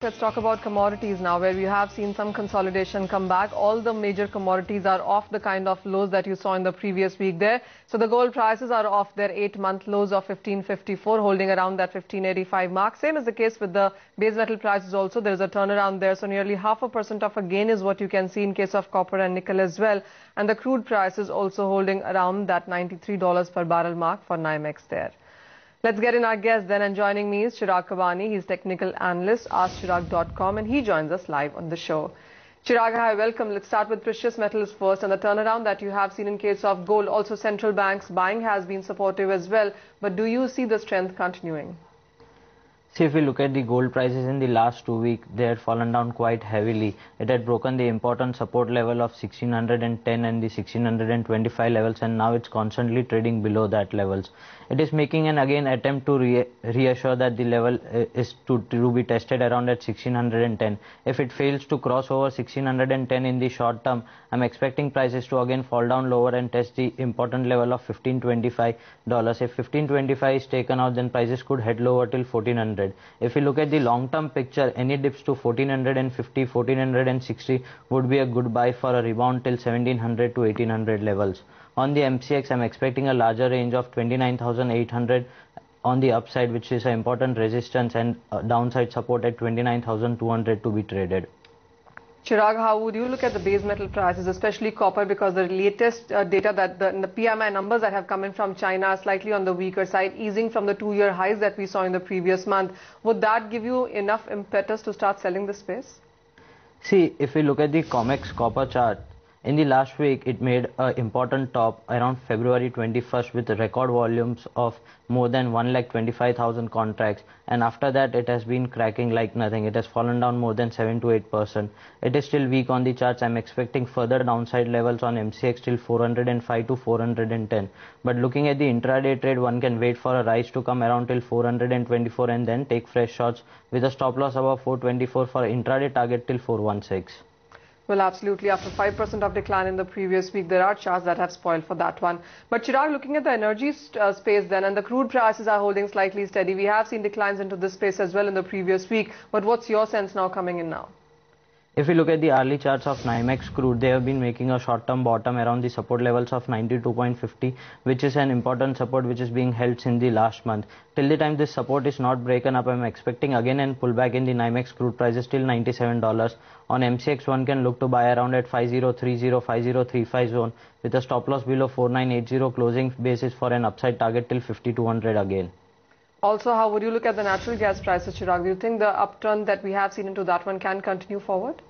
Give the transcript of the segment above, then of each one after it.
Let's talk about commodities now, where we have seen some consolidation come back. All the major commodities are off the kind of lows that you saw in the previous week there. So the gold prices are off their 8-month lows of 1554, holding around that 1585 mark. Same is the case with the base metal prices also. There is a turnaround there. So nearly 0.5% of a gain is what you can see in case of copper and nickel as well. And the crude price is also holding around that $93 per barrel mark for NYMEX there. Let's get in our guest then, and joining me is Chirag Kabani. He's technical analyst, askchirag.com, and he joins us live on the show. Chirag, hi, welcome. Let's start with precious metals first, and the turnaround that you have seen in case of gold. Also, central banks buying has been supportive as well, but do you see the strength continuing? See, if we look at the gold prices in the last 2 weeks, they had fallen down quite heavily. It had broken the important support level of 1610 and the 1625 levels, and now it's constantly trading below that levels. It is making an again attempt to reassure that the level is to be tested around at 1610. If it fails to cross over 1610 in the short term, I'm expecting prices to again fall down lower and test the important level of $1525. If 1525 is taken out, then prices could head lower till 1400. If we look at the long-term picture, any dips to 1450, 1460 would be a good buy for a rebound till 1700 to 1800 levels. On the MCX, I'm expecting a larger range of 29,800 on the upside, which is an important resistance, and downside support at 29,200 to be traded. Chirag, how would you look at the base metal prices, especially copper, because the latest data that the PMI numbers that have come in from China are slightly on the weaker side, easing from the 2-year highs that we saw in the previous month. Would that give you enough impetus to start selling the space? See, if we look at the COMEX copper chart, in the last week, it made an important top around February 21st with record volumes of more than 1,25,000 contracts, and after that it has been cracking like nothing. It has fallen down more than 7 to 8%. It is still weak on the charts. I'm expecting further downside levels on MCX till 405 to 410. But looking at the intraday trade, one can wait for a rise to come around till 424 and then take fresh shots with a stop loss above 424 for intraday target till 416. Well, absolutely. After 5% of decline in the previous week, there are charts that have spoiled for that one. But Chirag, looking at the energy space then, and the crude prices are holding slightly steady. We have seen declines into this space as well in the previous week. But what's your sense now coming in now? If we look at the hourly charts of NYMEX crude, they have been making a short-term bottom around the support levels of 92.50, which is an important support which is being held since the last month. Till the time this support is not broken up, I'm expecting again an pullback in the NYMEX crude prices till $97. On MCX, one can look to buy around at 5030, 5035 zone with a stop loss below 4980 closing basis for an upside target till 5200 again. Also, how would you look at the natural gas prices, Chirag? Do you think the upturn that we have seen into that one can continue forward?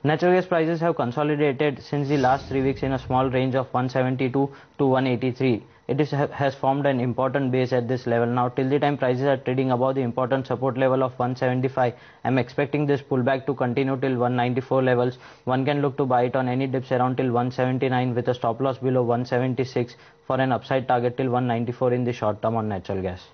Natural gas prices have consolidated since the last 3 weeks in a small range of 172 to 183. It has formed an important base at this level. Now, till the time prices are trading above the important support level of 175, I'm expecting this pullback to continue till 194 levels. One can look to buy it on any dips around till 179 with a stop loss below 176 for an upside target till 194 in the short term on natural gas.